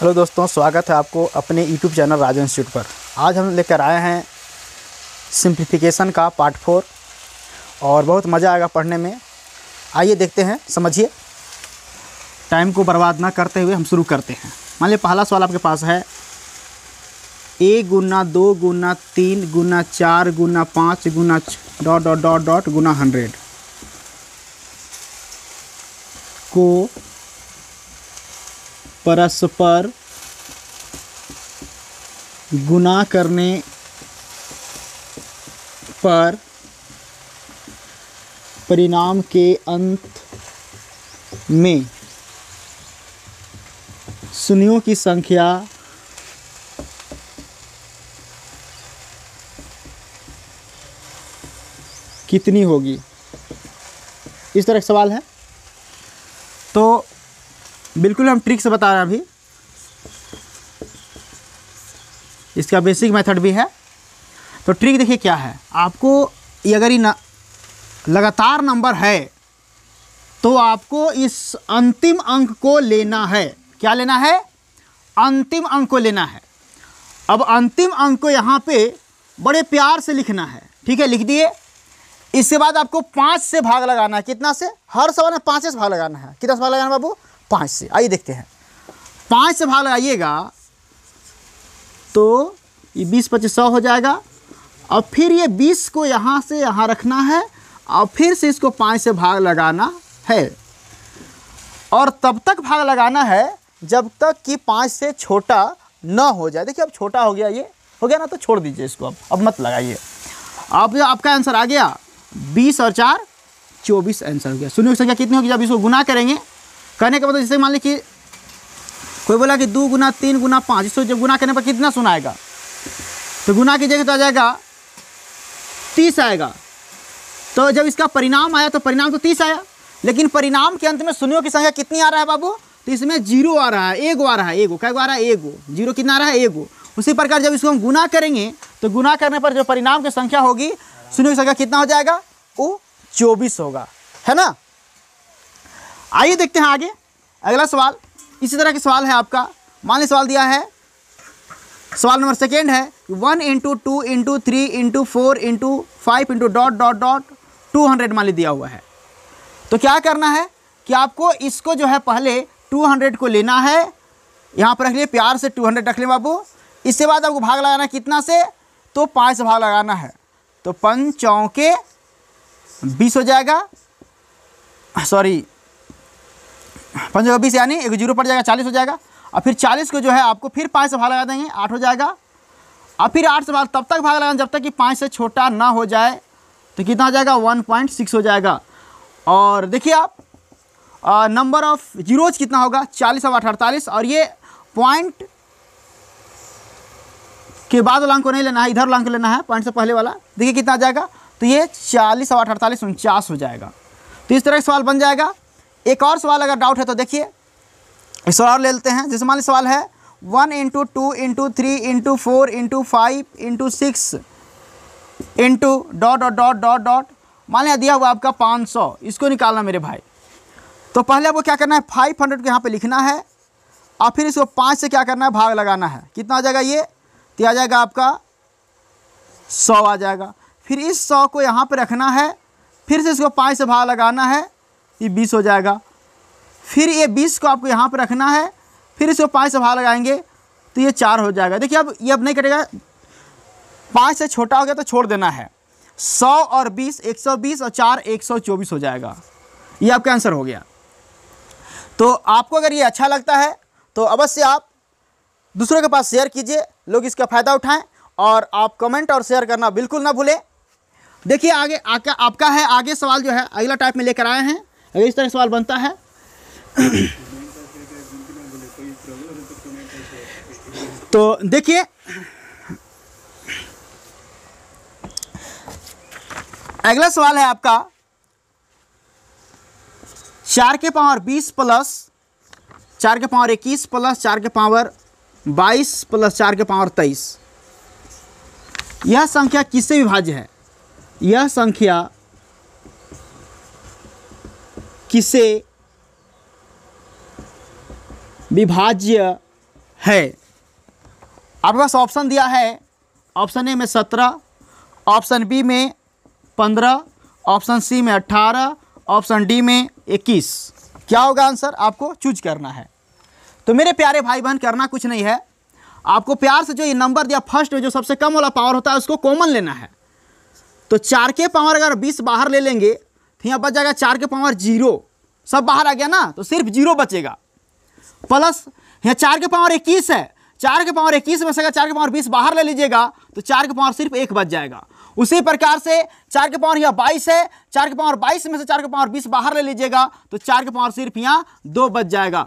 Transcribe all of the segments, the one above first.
Hello दोस्तों, स्वागत है आपको अपने YouTube चैनल राजू इंस्टीट्यूट पर। आज हम लेकर आए हैं सिंप्लीफिकेशन का पार्ट 4 और बहुत मज़ा आएगा पढ़ने में। आइए देखते हैं, समझिए। टाइम को बर्बाद ना करते हुए हम शुरू करते हैं। मान लीजिए पहला सवाल आपके पास है a गुना 2 गुना 3 गुना 4 गुना 5 गुना डॉट डॉट डॉट डॉट गुना 100 को परस्पर गुना करने पर परिणाम के अंत में शून्यों की संख्या कितनी होगी। इस तरह का सवाल है। तो बिल्कुल हम ट्रिक से बता रहे हैं। अभी इसका बेसिक मेथड भी है। तो ट्रिक देखिए क्या है। आपको अगर ये लगातार नंबर है तो आपको इस अंतिम अंक को लेना है। क्या लेना है? अंतिम अंक को लेना है। अब अंतिम अंक को यहाँ पे बड़े प्यार से लिखना है। ठीक है, लिख दिए। इसके बाद आपको 5 से भाग लगाना है। कितना से? हर सवाल में 5 से भाग लगाना है। कितना से भाग लगाना है बाबू? 5 से। आइए देखते हैं। 5 से भाग लगाइएगा तो ये 20 25 100 हो जाएगा। और फिर ये 20 को यहाँ से यहाँ रखना है और फिर से इसको 5 से भाग लगाना है। और तब तक भाग लगाना है जब तक कि 5 से छोटा ना हो जाए। देखिए अब छोटा हो गया, ये हो गया ना, तो छोड़ दीजिए इसको। अब मत लगाइए। अब आपका आंसर आ गया 20 और 4 24 आंसर हो गया। शून्यों की संख्या कितनी होगी जब इसको गुना करेंगे? करने के बाद जैसे मान लीजिए कि कोई बोला कि 2 गुना 3 गुना 5, इसको जब गुना करने पर कितना शून्य आएगा? तो गुना कीजिएगा तो आ जाएगा 30 आएगा। तो जब इसका परिणाम आया तो परिणाम तो 30 आया, लेकिन परिणाम के अंत में शून्यों की संख्या कितनी आ रहा है बाबू? तो इसमें 0 आ रहा है, एगो आ रहा है। एगो क्या आ रहा है? एगो। 0 कितना आ रहा है? एगो। उसी प्रकार जब इसको हम गुना करेंगे तो गुना करने पर जो परिणाम की संख्या होगी, शून्यों की संख्या कितना हो जाएगा? वो 24 होगा, है ना। आइए देखते हैं आगे अगला सवाल। इसी तरह के सवाल है आपका। मान लीजिए सवाल दिया है, सवाल नंबर सेकेंड है 1 × 2 × 3 × 4 × 5 × डॉट डॉट डॉट 200 मान लीजिए दिया हुआ है। तो क्या करना है कि आपको इसको जो है पहले 200 को लेना है। यहाँ पर रख लिए, प्यार से 200 रख ले बाबू। इसके बाद आपको भाग लगाना कितना से? तो 5 से भाग लगाना है। तो 5 चौके 20 हो जाएगा। सॉरी, 5 चौके 20 यानी एक 0 पड़ जाएगा, 40 हो जाएगा। और फिर 40 को जो है आपको फिर 5 से भाग लगा देंगे, 8 हो जाएगा। और फिर 8 से भाग तब तक भाग लगाना जब तक कि 5 से छोटा ना हो जाए। तो कितना हो जाएगा? 1.6 हो जाएगा। और देखिए आप नंबर ऑफ जीरोज कितना होगा? 40 और 48। और ये पॉइंट के बाद वाला अंक को नहीं लेना है, इधर वाला अंक लेना है, पॉइंट से पहले वाला। देखिए कितना आ जाएगा? तो ये 40 और 48 49 हो जाएगा। तो इस तरह का सवाल बन जाएगा। एक और सवाल अगर डाउट है तो देखिए इस सवाल ले लेते हैं। जैसे मान लीजिए सवाल है 1 × 2 × 3 × 4 × 5 × 6 × dot dot dot dot dot. मान लिया दिया हुआ आपका 500, इसको निकालना मेरे भाई। तो पहले आपको क्या करना है? 500 को यहाँ पे लिखना है और फिर इसको 5 से क्या करना है? भाग लगाना है। कितना आ जाएगा ये? तो आ जाएगा आपका 100 आ जाएगा। फिर इस 100 को यहाँ पे रखना है, फिर से इसको 5 से भाग लगाना है, ये 20 हो जाएगा। फिर ये 20 को आपको यहाँ पे रखना है, फिर इसको 5 से भाग लगाएंगे तो ये 4 हो जाएगा। देखिए अब ये अब नहीं कटेगा, 5 से छोटा हो गया तो छोड़ देना है। 100 और 20 120 और 4 124 हो जाएगा। ये आपका आंसर हो गया। तो आपको अगर ये अच्छा लगता है तो अवश्य आप दूसरों के पास शेयर कीजिए, लोग इसका फ़ायदा उठाएं। और आप कमेंट और शेयर करना बिल्कुल ना भूलें। देखिए आगे आपका है आगे सवाल जो है अगला टाइप में लेकर आए हैं। अगर इस तरह सवाल बनता है तो देखिए अगला सवाल है आपका 4 के पावर 20 प्लस 4 के पावर 21 प्लस 4 के पावर 22 प्लस 4 के पावर 23। यह संख्या किससे विभाज्य है? यह संख्या किससे विभाज्य है। आपके पास ऑप्शन दिया है, ऑप्शन ए में 17, ऑप्शन बी में 15, ऑप्शन सी में 18, ऑप्शन डी में 21। क्या होगा आंसर, आपको चूज करना है। तो मेरे प्यारे भाई बहन करना कुछ नहीं है, आपको प्यार से जो ये नंबर दिया फर्स्ट में जो सबसे कम वाला पावर होता है उसको कॉमन लेना है। तो 4 के पावर अगर 20 बाहर ले लेंगे तो यहाँ बच जाएगा 4 के पावर 0, सब बाहर आ गया ना, तो सिर्फ 0 बचेगा। प्लस यहाँ 4 के पावर 21 है, 4 के पावर 21 में से अगर 4 के पावर 20 बाहर ले लीजिएगा तो 4 के पावर सिर्फ 1 बच जाएगा। उसी प्रकार से 4 के पावर यहाँ 22 है, 4 के पावर 22 में से 4 के पावर 20 बाहर ले लीजिएगा तो 4 के पावर सिर्फ यहाँ 2 बच जाएगा।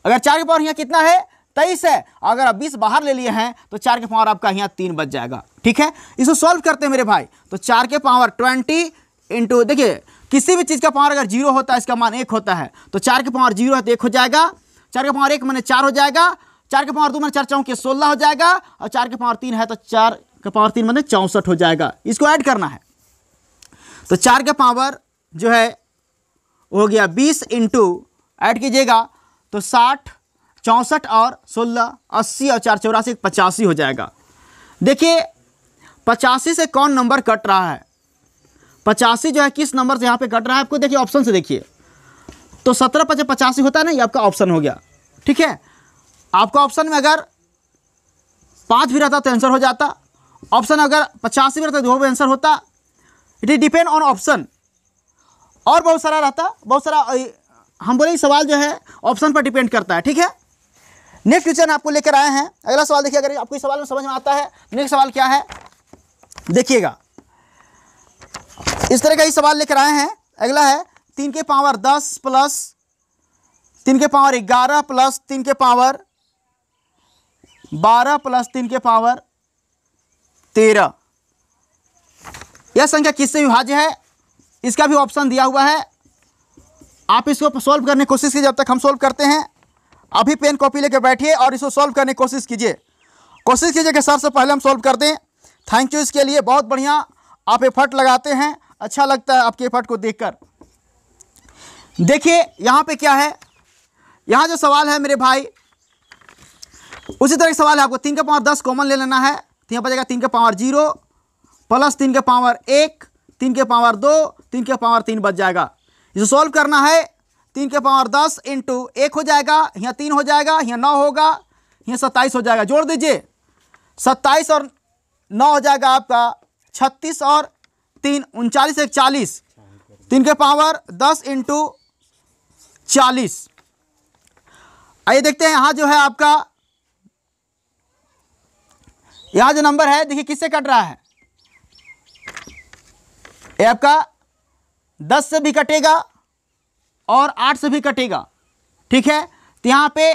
अगर 4 के पावर यहाँ कितना है 23 है, अगर आप 20 बाहर ले लिए हैं तो 4 के पावर आपका यहाँ 3 बच जाएगा। ठीक है, इसको सॉल्व करते हैं मेरे भाई। तो 4 के पावर 20 इंटू, देखिए किसी भी चीज़ का पावर अगर 0 होता है इसका मान 1 होता है, तो 4 के पावर 0 है तो 1 हो जाएगा, 4 के पावर 1 मैंने 4 हो जाएगा, 4 के पावर 2 मैंने 4 चौके 16 हो जाएगा, और 4 के पावर 3 है तो 4 के पावर 3 मैंने 64 हो जाएगा। इसको ऐड करना है। तो 4 के पावर जो है हो गया 20 इंटू, ऐड कीजिएगा तो 60, 64 और 16 80 और 4 84 85 हो जाएगा। देखिए 85 से कौन नंबर कट रहा है, 85 जो है किस नंबर से यहाँ पे कट रहा है आपको देखिए ऑप्शन से देखिए। तो 17 × 5 = 85 होता है ना, ये आपका ऑप्शन हो गया। ठीक है, आपका ऑप्शन में अगर 5 भी रहता तो आंसर हो जाता, ऑप्शन अगर 85 भी रहता तो वो भी आंसर होता। It is depend on option. और बहुत सारा रहता, बहुत सारा, हम बोले सवाल जो है ऑप्शन पर डिपेंड करता है। ठीक है, नेक्स्ट क्वेश्चन आपको लेकर आए हैं। अगला सवाल देखिए, अगर आपको इस सवाल में समझ में आता है। नेक्स्ट सवाल क्या है देखिएगा, इस तरह का ही सवाल लेकर आए हैं। अगला है 3 के पावर 10 प्लस 3 के पावर 11 प्लस 3 के पावर 12 प्लस 3 के पावर 13। यह संख्या किससे विभाज्य है, इसका भी ऑप्शन दिया हुआ है। आप इसको सॉल्व करने की कोशिश कीजिए। जब तक हम सॉल्व करते हैं अभी पेन कॉपी लेकर बैठिए और इसको सॉल्व करने की कोशिश कीजिए कि सर से पहले हम सॉल्व कर दें। थैंक यू इसके लिए, बहुत बढ़िया आप एफर्ट लगाते हैं, अच्छा लगता है आपके एफर्ट को देखकर। देखिए यहाँ पे क्या है, यहाँ जो सवाल है मेरे भाई उसी तरह का सवाल है। आपको 3 के पावर 10 कॉमन ले लेना है, तो यहाँ बचेगा 3 के पावर 0 प्लस 3 के पावर 1, 3 के पावर 2, 3 के पावर 3 बच जाएगा। इसे सॉल्व करना है। 3 के पावर 10 इंटू 1 हो जाएगा, यहाँ 3 हो जाएगा, यहाँ 9 होगा, यहाँ 27 हो जाएगा। जोड़ दीजिए, 27 और 9 हो जाएगा आपका 36 और 3 39 1 40। 3 के पावर 10 इंटू 40। आइए देखते हैं यहाँ जो है आपका, यहाँ जो नंबर है देखिए किससे कट रहा है। ये आपका 10 से भी कटेगा और 8 से भी कटेगा। ठीक है, तो यहाँ पे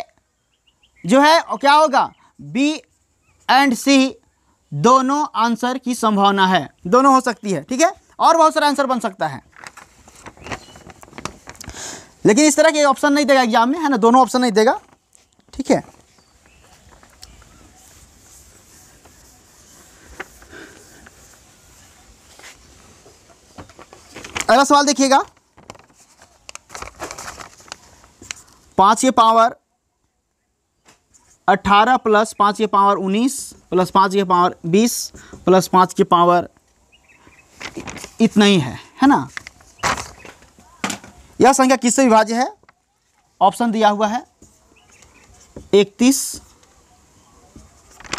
जो है क्या होगा, बी एंड सी दोनों आंसर की संभावना है, दोनों हो सकती है। ठीक है, और बहुत सारा आंसर बन सकता है, लेकिन इस तरह के ऑप्शन नहीं देगा एग्जाम में, है ना, दोनों ऑप्शन नहीं देगा। ठीक है, अगला सवाल देखिएगा। 5 के पावर 18 प्लस 5 के पावर 19 प्लस 5 के पावर 20 प्लस 5 के पावर इतना ही है ना। यह संख्या किससे विभाज्य है, ऑप्शन दिया हुआ है 31,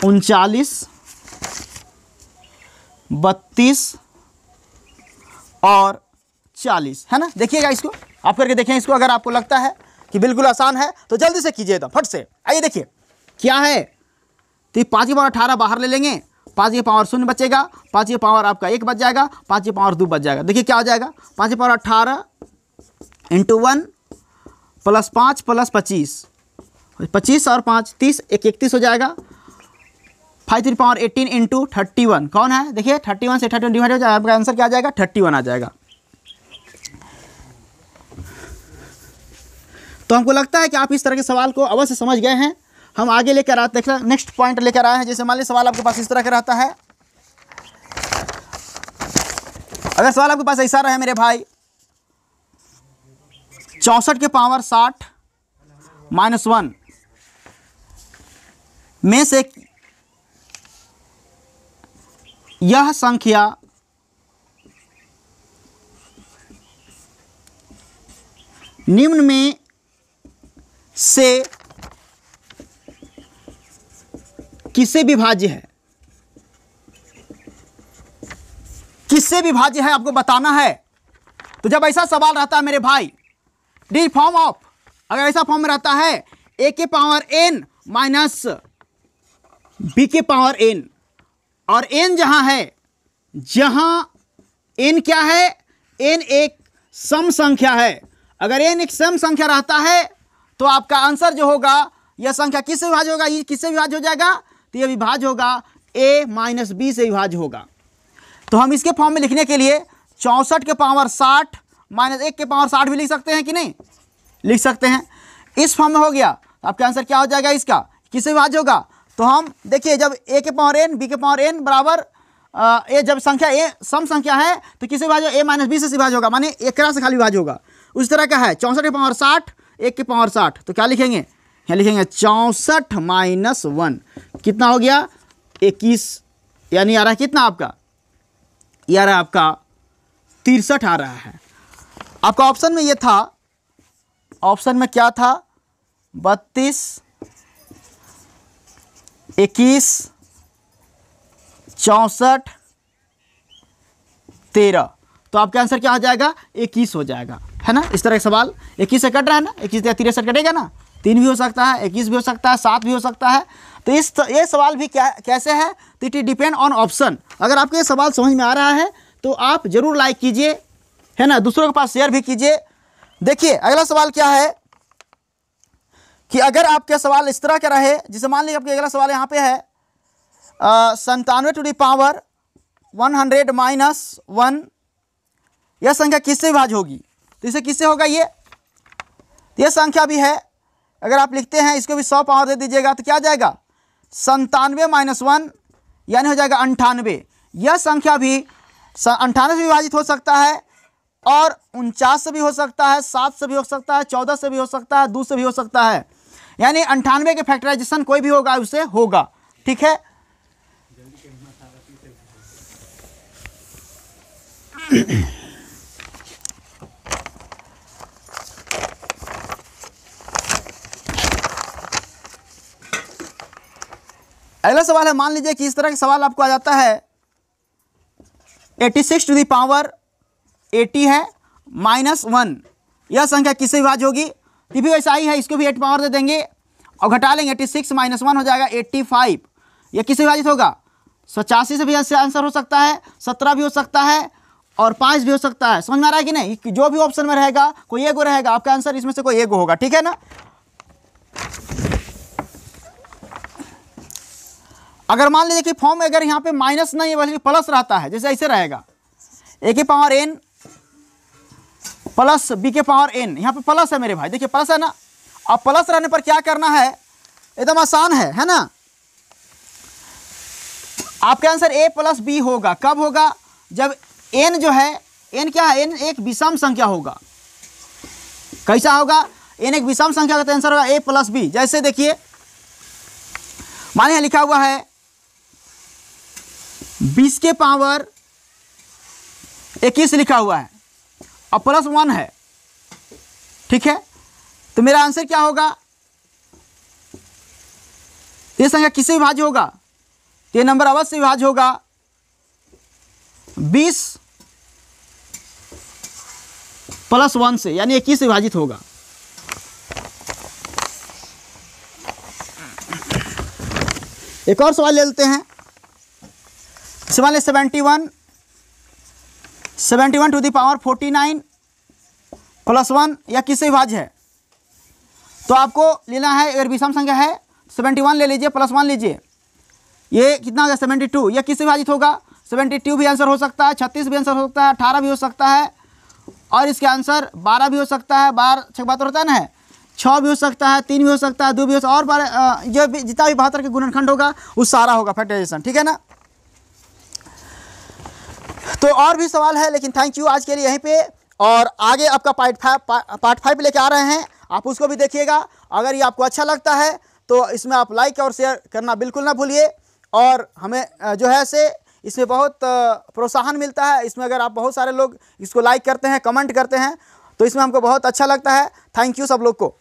39, 32 और 40, है ना। देखिएगा इसको, आप करके देखें इसको। अगर आपको लगता है कि बिल्कुल आसान है तो जल्दी से कीजिए, तो फट से। आइए देखिए क्या है, तो 5 की पावर 18 बाहर ले लेंगे, 5 की पावर 0 बचेगा, 5 की पावर आपका 1 बच जाएगा, 5 की पावर 2 बच जाएगा। देखिए क्या हो जाएगा, 5 की पावर 18 इंटू 1 प्लस 5 प्लस 25, 25 और 5 30, 31 हो जाएगा। 5 की पावर 18 इंटू 31 कौन है, देखिए 31 से 31 डिवाइड हो जाएगा, आपका आंसर क्या आ जाएगा, 31 आ जाएगा। तो हमको लगता है कि आप इस तरह के सवाल को अवश्य समझ गए हैं। हम आगे लेकर आते हैं, नेक्स्ट पॉइंट लेकर आए हैं। जैसे मान लीजिए सवाल आपके पास इस तरह का रहता है। अगर सवाल आपके पास ऐसा रहे मेरे भाई, 64 के पावर 60 -1 में से यह संख्या निम्न में से किससे विभाज्य है? किससे विभाज्य है आपको बताना है। तो जब ऐसा सवाल रहता है मेरे भाई, डी फॉर्म ऑफ, अगर ऐसा फॉर्म में रहता है a के पावर n माइनस b के पावर n, और n जहां है, जहां n क्या है, n एक सम संख्या है। अगर n एक सम संख्या रहता है तो आपका आंसर जो होगा, यह संख्या किससे विभाज्य होगा, ये किससे विभाज्य हो जाएगा, तो यह विभाज्य होगा a माइनस b से विभाज्य होगा। तो हम इसके फॉर्म में लिखने के लिए 64 के पावर 60 माइनस 1 के पावर 60 भी लिख सकते हैं कि नहीं, लिख सकते हैं। इस फॉर्म में हो गया, आपका आंसर क्या हो जाएगा, इसका किससे विभाज्य होगा। तो हम देखिए, जब a के पावर n b के पावर n बराबर ए, जब संख्या a सम संख्या है तो किससे विभाज्य, a माइनस b से विभाज्य होगा, माने एक से खाली विभाज्य होगा। उस तरह का है 64 के पावर 60 1 के पावर 60, तो क्या लिखेंगे, यहाँ लिखेंगे 64 माइनस 1, कितना हो गया 21, यानी आ रहा है कितना आपका, ये आ रहा है आपका 63 आ रहा है। आपका ऑप्शन में ये था, ऑप्शन में क्या था, 32 21 64 13, तो आपका आंसर क्या हो जाएगा, 21 हो जाएगा, है ना। इस तरह का सवाल 21 से कट रहा है ना, 21 या 63 कटेगा ना, 3 भी हो सकता है, 21 भी हो सकता है, 7 भी हो सकता है। तो ये सवाल भी कैसे है, तो इट डिपेंड ऑन ऑप्शन। अगर आपको ये सवाल समझ में आ रहा है तो आप जरूर लाइक कीजिए, है ना, दूसरों के पास शेयर भी कीजिए। देखिए अगला सवाल क्या है कि अगर आपके सवाल इस तरह का रहे, जिसे मान लीजिए आपके अगला सवाल यहाँ पे है 97 टू द पावर 100 माइनस 1, यह संख्या किससे विभाज्य होगी, तो इसे किससे होगा, ये संख्या भी है। अगर आप लिखते हैं इसको भी 100 पावर दे दीजिएगा तो क्या आ जाएगा 97 माइनस 1, यानी हो जाएगा 98। यह संख्या भी 98 से विभाजित हो सकता है, और 49 से भी हो सकता है, 7 से भी हो सकता है, 14 से भी हो सकता है, 2 से भी हो सकता है, यानी 98 के फैक्टराइजेशन कोई भी होगा उससे होगा, ठीक है। अगला सवाल है, मान लीजिए कि इस तरह का सवाल आपको आ जाता है 86 टू द पावर 80 है माइनस 1, यह संख्या किससे विभाज्य होगी, तो भी वैसा ही है, इसको भी 8 पावर दे देंगे और घटा लेंगे, 86 माइनस 1 हो जाएगा 85। यह किससे विभाजित होगा, 87 से भी आंसर हो सकता है, 17 भी हो सकता है, और 5 भी हो सकता है। समझ में आ रहा है कि नहीं, जो भी ऑप्शन में रहेगा कोई एगो रहेगा, आपका आंसर इसमें से कोई एगो होगा, ठीक है ना। अगर मान लीजिए कि फॉर्म में अगर यहाँ पे माइनस नहीं है बल्कि प्लस रहता है, जैसे ऐसे रहेगा a के पावर n प्लस b के पावर n, यहाँ पे प्लस है मेरे भाई, देखिए प्लस है ना। अब प्लस रहने पर क्या करना है, एकदम आसान है ना। आपका आंसर a प्लस b होगा, कब होगा, जब n जो है, n क्या है, n एक विषम संख्या होगा। कैसा होगा, n एक विषम संख्या का, तो आंसर होगा a प्लस b। जैसे देखिए माने लिखा हुआ है 20 के पावर 21 लिखा हुआ है और प्लस 1 है, ठीक है। तो मेरा आंसर क्या होगा, ये संख्या किससे विभाज्य होगा, ये नंबर अवश्य विभाज्य होगा 20 प्लस 1 से, यानी 21 से विभाजित होगा। एक और सवाल ले लेते हैं, सवाल है 71 टू द पावर 49 प्लस 1, यह किससे विभाज्य है, तो आपको लेना है, अगर विषम संख्या है 71 ले लीजिए, प्लस 1 लीजिए, ये कितना हो गया 72, यह किससे विभाजित होगा, 72 भी आंसर हो सकता है, 36 भी आंसर हो सकता है, 18 भी हो सकता है, और इसका आंसर 12 भी हो सकता है, 12 6 बात होता है ना, 6 भी हो सकता है, 3 भी हो सकता है, 2 भी हो सकता है, और जो भी जितना भी 72 के गुणनखंड होगा वो सारा होगा फैक्टराइजेशन, ठीक है ना। तो और भी सवाल है, लेकिन थैंक यू आज के लिए यहीं पे, और आगे आपका पार्ट 5 लेके आ रहे हैं, आप उसको भी देखिएगा। अगर ये आपको अच्छा लगता है तो इसमें आप लाइक और शेयर करना बिल्कुल ना भूलिए। और हमें जो है से इसमें बहुत प्रोत्साहन मिलता है। इसमें अगर आप बहुत सारे लोग इसको लाइक करते हैं, कमेंट करते हैं, तो इसमें हमको बहुत अच्छा लगता है। थैंक यू सब लोग को।